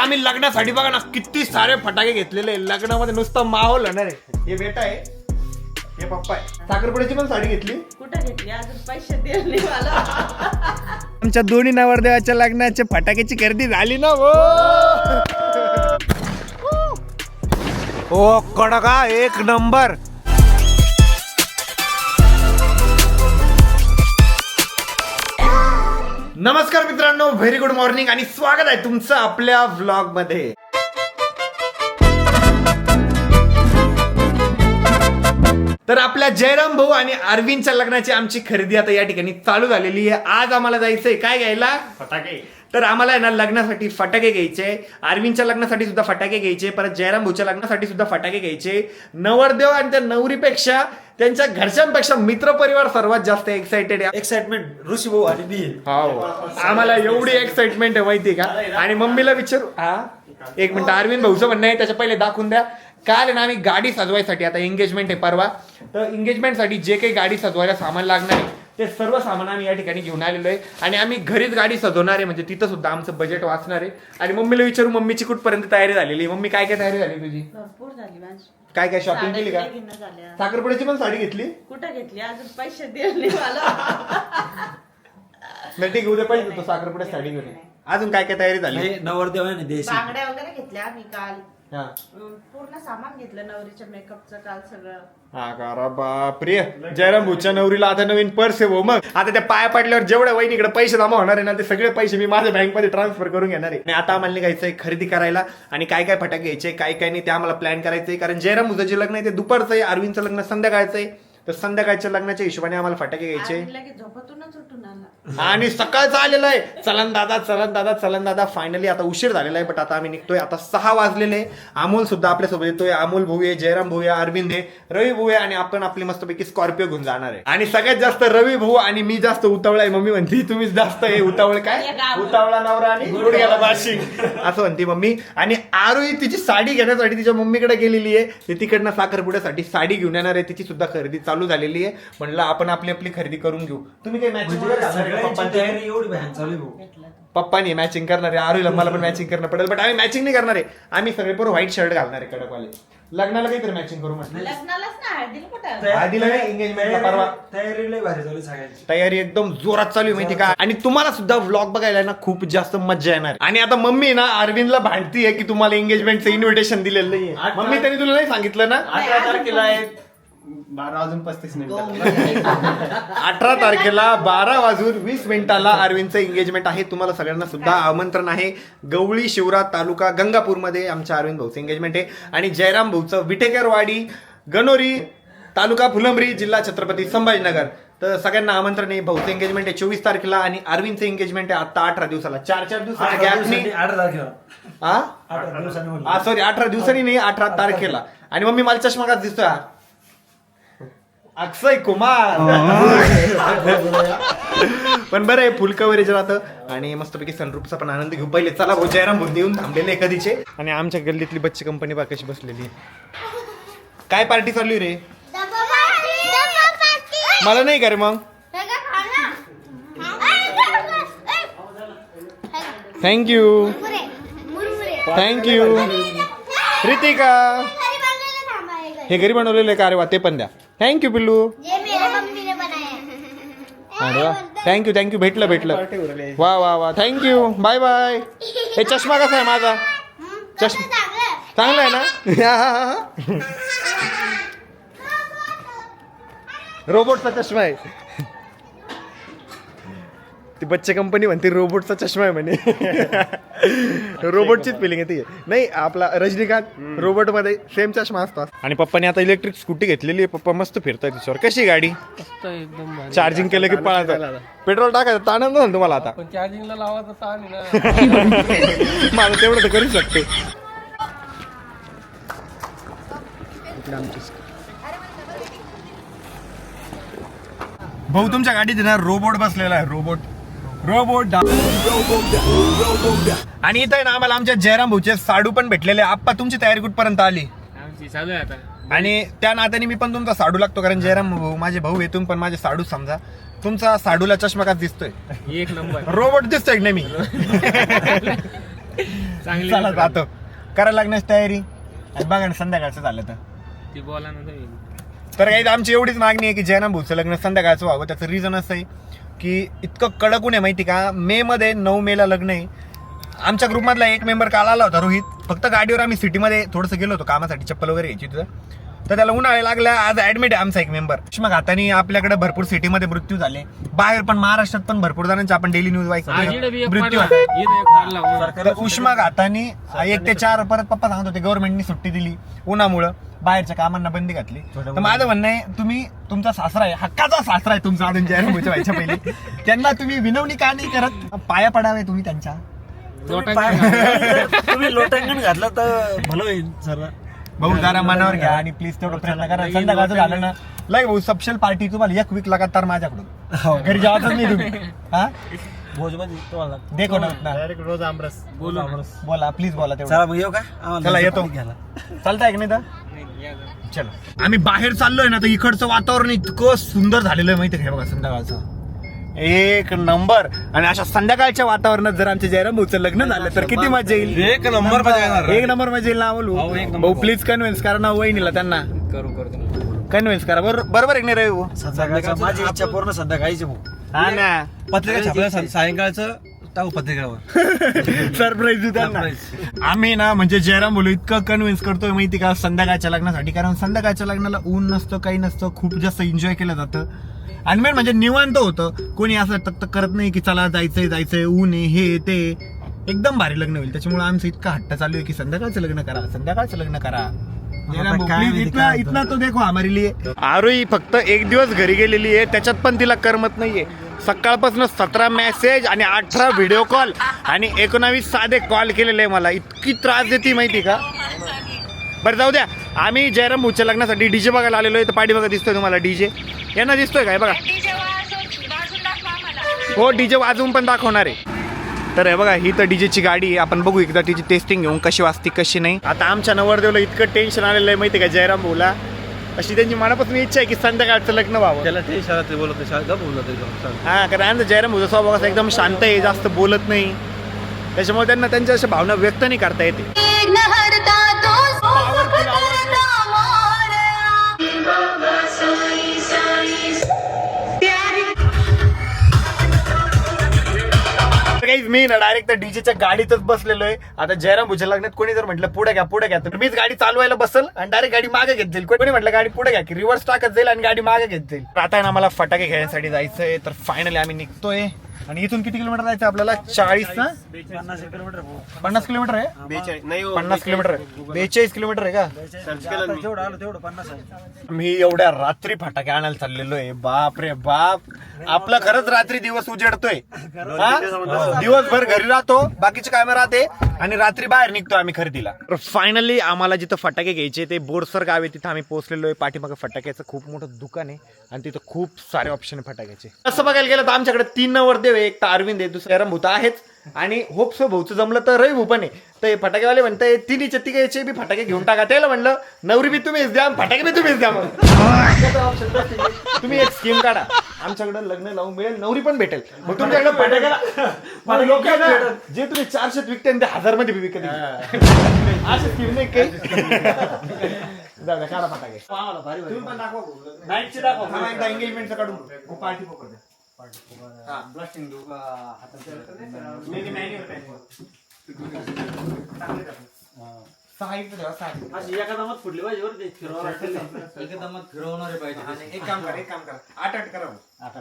आम्ही लग्नासाठी बघा ना किती सारे फटाके घेतलेले. लग्नामध्ये नुसता माहोल होणार आहे. हे बेटा आहे, हे पप्पा आहे. साखरपुड्याची पण साडी घेतली. कुठं घेतली? अजून पैसे दिले मला. आमच्या दोन्ही नवरदेवाच्या लग्नाच्या फटाक्याची खरेदी झाली ना. ओ कडका एक नंबर. नमस्कार मित्रांनो, व्हेरी गुड मॉर्निंग आणि स्वागत आहे तुमचं आपल्या व्लॉग मध्ये. तर आपल्या जयराम भाऊ आणि अरविंदच्या लग्नाची आमची खरेदी आता या ठिकाणी चालू झालेली आहे. आज आम्हाला जायचंय काय घ्यायला? फटाके. तर आम्हाला आहे ना लग्नासाठी फटाके घ्यायचे, अरविंदच्या लग्नासाठी सुद्धा फटाके घ्यायचे, परत जयराम भाऊच्या लग्नासाठी सुद्धा फटाके घ्यायचे. नवरदेव आणि त्या नवरीपेक्षा त्यांच्या घरच्यांपेक्षा मित्रपरिवार सर्वात जास्त एक्साइटेड आहे. एक्साइटमेंट ऋषी भाऊ आणि मी. आम्हाला एवढी एक्साइटमेंट आहे माहिती का. आणि मम्मीला विचारू. हा एक मिनिट, अरविंद भाऊचं म्हणणं आहे त्याच्या पहिले दाखवून द्या. काल ना आम्ही गाडी सजवायसाठी, आता एंगेजमेंट आहे परवा, तर एंगेजमेंटसाठी जे काही गाडी सजवायला सामान लागणार आहे ते सर्व सामान आम्ही या ठिकाणी घेऊन आलेलो आहे. आणि आम्ही घरीच गाडी सजवणार आहे, म्हणजे तिथं सुद्धा आमचं बजेट वाचणार आहे. आणि मम्मीला विचारू, मम्मीची कुठपर्यंत तयारी झालेली? मम्मी काय काय तयारी झाली तुझी? भरपूर झाली माझी. काय काय शॉपिंग केली का? साखरपुड्याची पण साडी घेतली. कुठं घेतली? अजून पैसे दिले मला. नाही ठीक, उद्या पाहिजे तो साखरपुड्यात साडी घेऊन. अजून काय काय तयारी झाली? नवरदेव आहे ना देशी. बांगड्या वगैरे घेतल्या आम्ही काल. हा पूर्ण सामान घेतलं नवरीच्या मेकअपचं काल सगळं. हा का बापरे. जयराम भाऊच्या नवरीला आता नवीन पर्स आहे. मग आता त्या पाया पडल्यावर जेवढ्या वहिनीकडे पैसे जमा होणार आहे ना, ते सगळे पैसे मी माझ्या बँकमध्ये ट्रान्सफर करून घेणार आहे. आणि आता आम्हाला निघायचंय खरेदी करायला. आणि काय काय फटाके घ्यायचे, काय काय नाही ते आम्हाला प्लॅन करायचंय. कारण जयराम भाऊचं जे लग्न आहे ते दुपारचं आहे, अरविंदचं लग्न संध्याकाळचं आहे. तर संध्याकाळच्या लग्नाच्या हिशोबाने आम्हाला फटाके घ्यायचे. लगेच झोपतूनच उठून आला. आणि सकाळचं आलेलं आहे, चलन दादा चलन दादा चलन दादा. फायनली आता उशीर झालेला आहे, बट आता आम्ही निघतोय. आता 6 वाजलेले. अमोल सुद्धा आपल्यासोबत येतोय. अमोल भाऊ आहे, जयराम भाऊ आहे, अरविंद आहे, रवी भाऊ आहे. आणि आपण आपली मस्तपैकी स्कॉर्पिओ घेऊन जाणार आहे. आणि सगळ्यात जास्त रवी भाऊ आणि मी जास्त उतावळा आहे. मम्मी म्हणती तुम्हीच जास्त आहे उतावळ. काय उतावळा नवरा आणि गुडघ्याला बाशिंग असं म्हणती मम्मी. आणि आरोही तिची साडी घेण्यासाठी तिच्या मम्मीकडे गेलेली आहे. ती तिकडनं साखरपुड्यासाठी साडी घेऊन येणार आहे. तिची सुद्धा खरेदी चालू झालेली आहे. म्हणलं आपण आपली आपली खरेदी करून घेऊ. तुम्ही काही मॅचिंग एवढी बॅन चालू आहे भाऊ. पप्पानी मॅचिंग करणार आहे, आरोहीला मला पण मॅचिंग करणं पडेल. बट आम्ही मॅचिंग नाही करणार आहे. आम्ही सगळे पूर्ण व्हाईट शर्ट घालणार आहे कडकवाले. लग्नाला काहीतरी मॅचिंग करू म्हटलं. लग्नालाच ना हळदीला कुठं? हळदीला नाही, एंगेजमेंटला परवा. तयारी लय भारी चालू सगळ्यांची. तयारी एकदम जोरात चालू आहे माहिती का. आणि तुम्हाला सुद्धा व्लॉग बघायला ना खूप जास्त मजा येणार. आणि आता मम्मी ना अरविंदला भांडतीये की तुम्हाला एंगेजमेंटचं इन्व्हिटेशन दिलेलं नाहीये. मम्मी त्यांनी तुला नाही सांगितलं ना? 18 तारखेला आहे 18 तारखेला 12:20 अरविंदचं एंगेजमेंट आहे. तुम्हाला सगळ्यांना सुद्धा आमंत्रण आहे. गवळी शिवरा तालुका गंगापूरमध्ये आमच्या अरविंद भाऊचं एंगेजमेंट आहे. आणि जयराम भाऊचं विटेकरवाडी गणोरी तालुका फुलंब्री जिल्हा छत्रपती संभाजीनगर. तर सगळ्यांना आमंत्रण आहे. भाऊचं एंगेजमेंट आहे 24 तारखेला आणि अरविंदचं एंगेजमेंट आहे आता 18 दिवसाला. 4 दिवसाच्या गॅपनी. 18 तारखेला. हा 18 दिवसांनी. सॉरी 18 दिवसांनी नाही, 18 तारखेला. आणि मग मी मला चष्मा का दिसतोय? अक्षय कुमार. पण बरं आहे, फुल कव्हरेज राहतं. आणि मस्तपैकी सनरूफचा पण आनंद घेऊ. पहिले चला भाऊ, जयराम भाऊ येऊन थांबलेले कधीचे. आणि आमच्या गल्लीतली बच्ची कंपनी बा कशी बसलेली आहे. काय पार्टी चालली रे? मला नाही का रे मग? Thank you thank you. रितिका हे घरी बनवलेलं आहे का? अरे वा, ते पण द्या. थँक्यू पिल्लू. अरे वा, थँक्यू थँक्यू. भेटलं. वा वा वा, थँक्यू. Bye bye. हे चष्मा कसा आहे माझा? चष्मा चांगला आहे ना? रोबोटचा चष्मा आहे. ती बच्चे कंपनी म्हणते रोबोटचा चष्मा आहे म्हणे. रोबोटचीच फिलिंग येते. नाही, आपला रजनीकांत रोबोट मध्ये सेम चष्मा असतो. आणि पप्पाने आता इलेक्ट्रिक स्कूटी घेतलेली आहे. पप्पा मस्त फिरताय तिच्यावर. कशी गाडी? चार्जिंग केलं की पळायचं. पेट्रोल टाकायचं ताण ना तुम्हाला आता. चार्जिंगला लावायचं ताण आहे ना. मला तेवढं तर करू शकते. भाऊ तुमच्या गाडीत ना रोबोट बसलेला आहे. रोबोट. आणि इथं ना आम्हाला आमच्या जयराम भाऊचे साडू पण भेटलेले. आप्पा तुमची तयारी कुठपर्यंत आली? चालू आहे आता. आणि त्या नात्याने मी पण तुमचा साडू लागतो, कारण जयराम भाऊ माझे भाऊ येतून पण माझे साडू समजा. तुमचा साडूला चष्मा का दिसतोय? एक नंबर रोबोट दिसतोय की नाही? मी चांगली चला जातो करायला लागण्याची तयारी आणि बघा ना संध्याकाळचं झालं ती बोला ना तर काही आमची एवढीच मागणी आहे की जैनम भाऊचं लग्न संध्याकाळचं व्हावं. त्याचं रिझन असं आहे की इतकं कडक ऊन आहे माहिती का. मे मध्ये 9 मेला लग्न आहे. आमच्या ग्रुपमधला एक मेंबर काल आला होता रोहित. फक्त गाडीवर आम्ही सिटीमध्ये थोडंसं गेलो होतो कामासाठी, चप्पल वगैरे घ्यायची तिथं. तर त्याला उन्हाळे लागल्या. आज ऍडमिट आहे आमचा एक मेंबर. उष्मा घाताने आपल्याकडे भरपूर सिटीमध्ये मृत्यू झाले, बाहेर पण महाराष्ट्रात पण भरपूर जणांचे आपण डेली न्यूज मृत्यू तर उष्मा घाताने 1 ते 4 परत पप्पा सांगत होते गव्हर्नमेंटनी सुट्टी दिली उन्हामुळं, बाहेरच्या कामांना बंदी घातली. तर माझं म्हणणं आहे तुम्ही तुमचा सासरा आहे, हक्काचा सासरा आहे तुमचा अजून जैनम भाऊच्या व्हायच्या पहिले, त्यांना तुम्ही विनवणी का नाही करत, पाया पडावे तुम्ही त्यांच्या. तुम्ही लोटांगण घातलं तर भलं होईल सर. भाऊ जरा मनावर घ्या आणि प्लीज तेवढं प्रयत्न करा. संध्याकाळचं झालं ना लय भाऊ स्पेशल पार्टी तुम्हाला 1 वीक लगातार माझ्याकडून. घरी जावाच नाही तुम्ही. हा भोजमध्ये तुम्हाला देखो ना डायरेक्ट रोज आमरस बोला प्लीज बोला तेवढं. चला मग येऊ का. चला येतो. चालतंय की नाही तर चला. आम्ही बाहेर चाललोय ना तर इकडचं वातावरण इतकं सुंदर झालेलं आहे माहिती आहे बघा. संध्याकाळचं एक नंबर. आणि अशा संध्याकाळच्या वातावरणात जर आमच्या जयराम भाऊचं लग्न झालं तर किती मजा येईल. एक नंबर एक नंबर मजा येईल ना बोलू. भाऊ प्लीज कन्व्हिन्स करा ना वहिनीला, त्यांना कन्व्हिन्स करा. बरोबर आहे की नाही रवी. संध्याकाळचं माझी इच्छा पूर्ण संध्याकाळीची भाऊ. हा ना पत्रिका छापल्या सायंकाळचं टाकू पत्रिकावर सरप्राईज देऊ त्यांना. आम्ही ना म्हणजे जयराम बोलू इतकं कन्व्हिन्स करतोय माहिती का संध्याकाळच्या लग्नासाठी. कारण संध्याकाळच्या लग्नाला ऊन नसतं, काही नसतं, खूप जास्त एन्जॉय केलं जातं. आणि मेन म्हणजे निवांत होतं. कोणी असं तक करत नाही की चला जायचंय ऊन आहे हे ते. एकदम भारी लग्न होईल. त्याच्यामुळे आमचं इतका हट्ट चालू आहे की संध्याकाळचं लग्न करा. इतना तो देखो हमारे लिए. आरोही फक्त 1 दिवस घरी गेलेली आहे, त्याच्यात पण तिला करमत नाहीये. सकाळपासून 17 मेसेज आणि 18 व्हिडिओ कॉल आणि 19 साधे कॉल केलेले आहे मला. इतकी त्रास देते माहिती का. बरं जाऊ द्या. आम्ही जयराम भाऊच्या लग्नासाठी डीजे बघायला आलेलो आहे. तर पाठी बघा दिसतोय तुम्हाला डीजे. यांना दिसतोय काय बघा. हो डीजे वाजवून पण दाखवणार आहे. तर हे बघा ही तर डीजेची गाडी आहे. आपण बघू एकदा तिची टेस्टिंग घेऊन कशी वाजती कशी नाही. आता आमच्या नवरदेवला इतकं टेन्शन आलेलं आहे माहिती का जयराम भाऊला. अशी त्यांची मनापासून इच्छा आहे की संध्याकाळचं लग्न व्हावं. त्याला ते शहरात बोलत हा कारण जयराम भाऊचा स्वभाव असा एकदम शांत आहे, जास्त बोलत नाही. त्याच्यामुळे त्यांना त्यांच्या अशा भावना व्यक्त नाही करता येते. मी ना डायरेक्ट डीजेच्या गाडीतच बसलेलो आहे. आता जयराम भाऊच्या लग्नात कोणी जर म्हटलं पुढे घ्या तर मीच गाडी चालवायला बसल आणि डायरेक्ट गाडी मागे घेत जाईल. कोणी म्हटलं गाडी पुढे घ्या की रिव्हर्स टाकत जाईल आणि गाडी मागे घेत जाईल. आता ना मला फटाके खेळण्यासाठी जायचंय. तर फायनली आम्ही निघतोय. आणि इथून किती किलोमीटर जायचं आपल्याला. 40 ना 50 किलोमीटर 50 किलोमीटर आहे. 50 किलोमीटर आहे. 42 किलोमीटर आहे का. जेवढं आलं तेवढं 50 आहे. मी एवढ्या रात्री फटाके आणायला चाललेलो आहे. बाप रे बाप. आपला खरंच रात्री दिवस उजेडतोय. दिवसभर घरी राहतो, बाकीचे कामं राहते आणि रात्री बाहेर निघतो आम्ही खरेदीला. फायनली आम्हाला जिथं फटाके घ्यायचे ते बोरसर गाव आहे तिथं आम्ही पोहोचलेलो आहे. पाठीमागे फटाक्याचं खूप मोठं दुकान आहे आणि तिथं खूप सारे ऑप्शन आहे फटाक्याचे. असं बघायला गेलं तर आमच्याकडे 3 नवरदेव आहे. एक तर अरविंद आहे, दुसरं जयराम भाऊ आहेच आणि होपसो भाऊचं जमलं तर रवी भाऊ पण आहे. तर हे फटाकेवाले म्हणताय तिन्हीचे तिघायचे बी फटाके घेऊन टाका. त्याला म्हणलं नवरी बी तुम्हीच द्या, फटाके बी तुम्हीच द्या. मग तुम्ही एक स्कीम काढा, आमच्याकडे लग्न लावून मिळेल, नवरी पण भेटेल. मग तुमच्याकडे फटाक्याला लोक जे तुम्ही 400 विकते ते 1000 मध्ये विकत अशी स्कीम नाही काही. काढा फटाके. तुम्ही पण दाखवा नाईटचे दाखवा. एकदा एंगेजमेंटचं काढून पार्टी पकडते. एकदमच फुटली पाहिजे एकदमच फिरवणारे पाहिजे. एक काम करा 8 करा. 8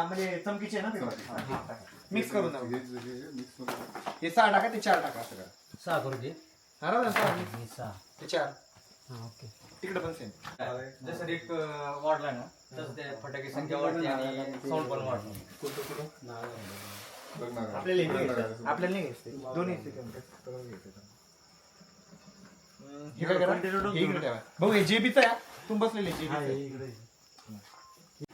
म्हणजे चमकीचे ना मिक्स करून हे 6 टाका ते 4 टाका. असं करा 6 करू दे. ते 4 तिकडे पण सेम. जसं रेट वाढला ना तसं ते फटाके संख्या वाढते आणि साऊंड पण वाढतो. आपल्याला नाही घ्यायचे दोन्ही. हे काय करा इकडे ठेवा भाऊ. हे जेबीचं आहे तुम्ही बसलेले.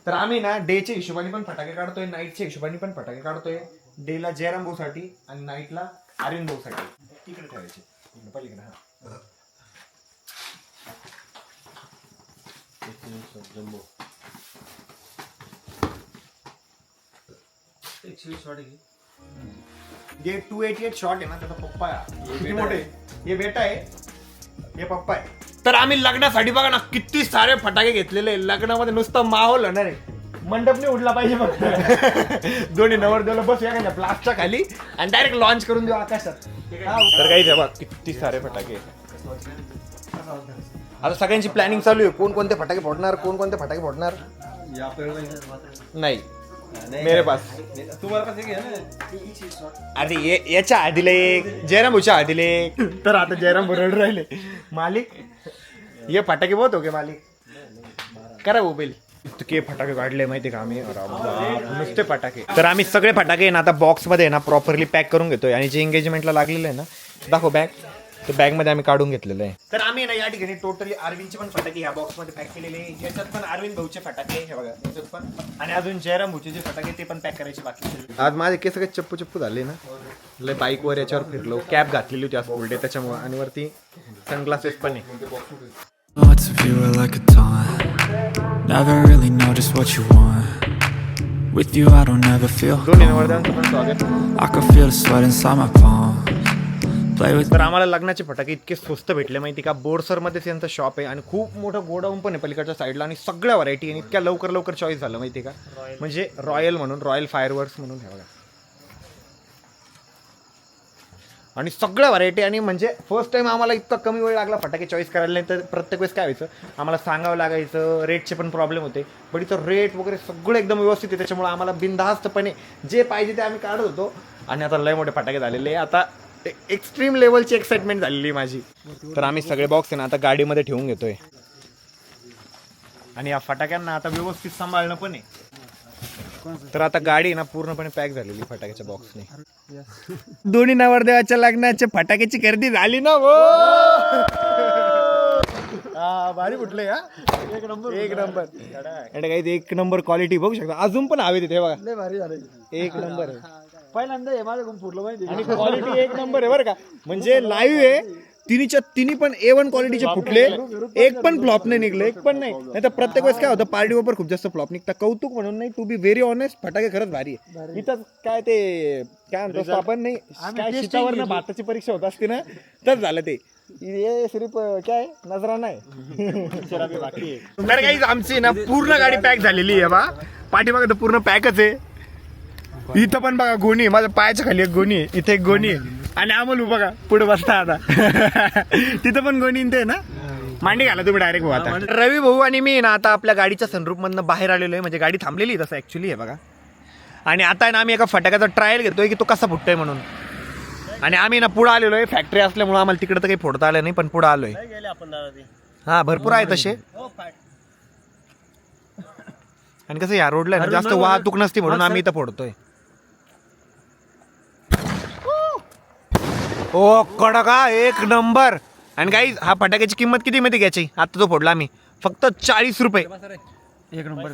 तर आम्ही ना डेच्या हिशोबाने पण फटाके काढतोय, नाईटच्या हिशोबाने पण फटाके काढतोय. डेला जयराम भाऊ साठी आणि नाईटला अरविंद भाऊ साठी. तिकडे ठेवायचे पलीकडे. जे 288 शॉट आहे ना त्याचा पप्पा आहे. किती मोठे हे बेटा आहे, हे पप्पा आहे. तर आम्ही लग्नासाठी बघा ना किती सारे फटाके घेतलेले. लग्नामध्ये नुसतं माहोल होणार आहे. मंडप नाही उडला पाहिजे फक्त. दोन्ही नवरदेवाला बसूया का प्लास्टच्या खाली आणि डायरेक्ट लॉन्च करून देऊ आकाशात. तर काही बघा किती सारे फटाके. आता सगळ्यांची प्लॅनिंग चालू आहे. कोणते फटाके फोडणार, कोणते फटाके फोडणार. नाही मेरे पास तुम्हाला कसं घे ना. अरे याच्या आधीले एक जयराम भाऊच्या आधीले एक. तर आता जयराम बरोबर राहिले. मालिक ये फटाके बहुत हो गए मालिक. करा मोबाईल इतके फटाके काढले माहिती का आम्ही. नुसते फटाके. तर आम्ही सगळे फटाके ना आता बॉक्स मध्ये ना प्रॉपरली पॅक करून घेतोय. आणि जे एंगेजमेंटला लागलेलं आहे ना दाखव बॅग, तर बॅग मध्ये आम्ही काढून घेतलेलं आहे. तर आम्ही ना या ठिकाणी टोटली अरविंदचे पण फटाके ह्या बॉक्स मध्ये पॅक केलेले. याच्यात पण अरविंद भाऊचे फटाके हे बघा याच्यात पण. आणि अजून जयराम भाऊचे जे फटाके ते पण पॅक करायचे बाकी. आज माझे केस सगळे चप्पू झाले ना. लय बाईक वर याच्यावर फिरलो. कॅप घातलेली होती आज फुल डे त्याच्यामुळे. आणि वरती सनग्लासेस पण आहे. Lots of you are like a taunt. Never really know just what you want. With you I don't ever feel दोन्ही नवरदेवांचं पण स्वागत. I can feel the sweat inside my palms. Play with तर आम्हाला लग्नाचे फटाके इतके स्वस्त भेटले माहिती का. बोरसर मध्येच यांचं शॉप आहे आणि खूप मोठं गोडाऊन पण आहे पलीकडच्या साईडला. आणि सगळ्या व्हरायटी आणि इतक्या लवकर चॉईस झालं माहिती का. म्हणजे रॉयल म्हणून, रॉयल फायरवर्क्स म्हणून हे बघा. आणि सगळ्या व्हरायटी. आणि म्हणजे फर्स्ट टाइम आम्हाला इतका कमी वेळ लागला फटाके चॉईस करायला. नाही तर प्रत्येक वेळेस काय व्हायचं आम्हाला सांगावं लागायचं. रेटचे पण प्रॉब्लेम होते. पण इथं रेट वगैरे सगळं एकदम व्यवस्थित आहे. त्याच्यामुळे आम्हाला बिनधास्तपणे जे पाहिजे ते आम्ही काढत होतो. आणि आता लय मोठे फटाके झालेले. आता एक्स्ट्रीम लेवलची एक्साइटमेंट झालेली माझी. तर आम्ही सगळे बॉक्स आहे ना आता गाडीमध्ये ठेवून घेतोय. आणि या फटाक्यांना आता व्यवस्थित सांभाळणं पण आहे. तर आता गाडी ना पूर्णपणे पॅक झालेली फटाक्याच्या बॉक्सने. दोन्ही नवरदेवाच्या लग्नाच्या फटाक्याची खरेदी झाली ना. भारी कुठले हा एक नंबर आणि काही एक नंबर क्वालिटी बघू शकता. अजून पण हवे तिथे बघा. लय भारी झालं. एक नंबर आहे. पहिल्यांदा हे माझ्याकडून फुटलं माहिती आणि क्वालिटी एक नंबर आहे बरं का. म्हणजे लाईव्ह आहे. तिन्ही पण A1 क्वालिटीचे फुटले. एक पण फ्लॉप नाही निघले. एक पण नाही तर प्रत्येक वेळेस काय होतं पार्टी पेपर खूप जास्त फ्लॉप निघतात. कौतुक म्हणून नाही, टू बी व्हेरी ऑनेस्ट फटाके खरंच भारी आहे. इथं काय ते काय म्हणतो आपण नाही काय शितावर भाताची परीक्षा होत असते ना तर झालं ते. ये सिर्फ काय नजराना आहे. तर काही आमची ना पूर्ण गाडी पॅक झालेली आहे बा. पाठीमागे तर पूर्ण पॅकच आहे. इथं पण बघा गोणी, माझ्या पायाच्या खाली एक गोणी आहे, इथे एक गोणी आहे. आणि आम्हाला बघा पुढे बसता आता. तिथं पण गोणी ते ना मांडी घाला तुम्ही डायरेक्ट भाऊ. आता रवी भाऊ आणि मी ना आता आपल्या गाडीच्या सनरूफ मधनं बाहेर आलेलो आहे. म्हणजे गाडी थांबलेली तसं ऍक्च्युली आहे बघा. आणि आता ना आम्ही एका फटाक्याचा ट्रायल घेतोय की तो कसा फुटतोय म्हणून. आणि आम्ही ना पुढे आलेलो आहे. फॅक्टरी असल्यामुळे आम्हाला तिकडे तर काही फोडता आलं नाही पण पुढे आलोय. हा भरपूर आहे तसे. आणि कसं या रोडला ना जास्त वाहतूक नसते म्हणून आम्ही इथं फोडतोय. ओ कडका एक नंबर. आणि काही हा फटाक्याची किंमत किती माहिती घ्यायची आता तो फोडला आम्ही फक्त 40 रुपये. एक नंबर.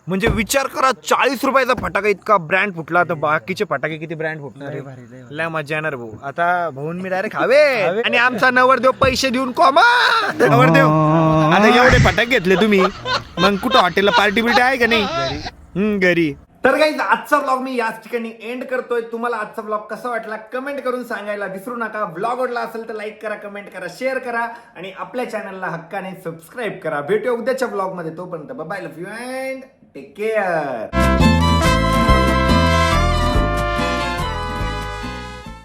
म्हणजे विचार करा 40 रुपयाचा फटाका इतका ब्रँड फुटला. तर बाकीचे फटाके किती ब्रँड फुटणार. लय मजा येणार भाऊ. आता भाऊन मी डायरेक्ट हवे. आणि आमचा नवरदेव पैसे देऊन कॉमा. नवरदेव आता एवढे फटाके घेतले तुम्ही मग कुठं हॉटेलला पार्टी बिर्टी आहे का नाही घरी. तर काही आजचा ब्लॉग मी याच ठिकाणी एंड करतोय. तुम्हाला आजचा ब्लॉग कसा वाटला कमेंट करून सांगायला विसरू नका. ब्लॉग आवडला असेल तर लाईक करा, कमेंट करा, शेअर करा आणि आपल्या चॅनलला हक्काने सबस्क्राईब करा. भेटूया उद्याच्या ब्लॉग मध्ये. तोपर्यंत bye, love you and take care.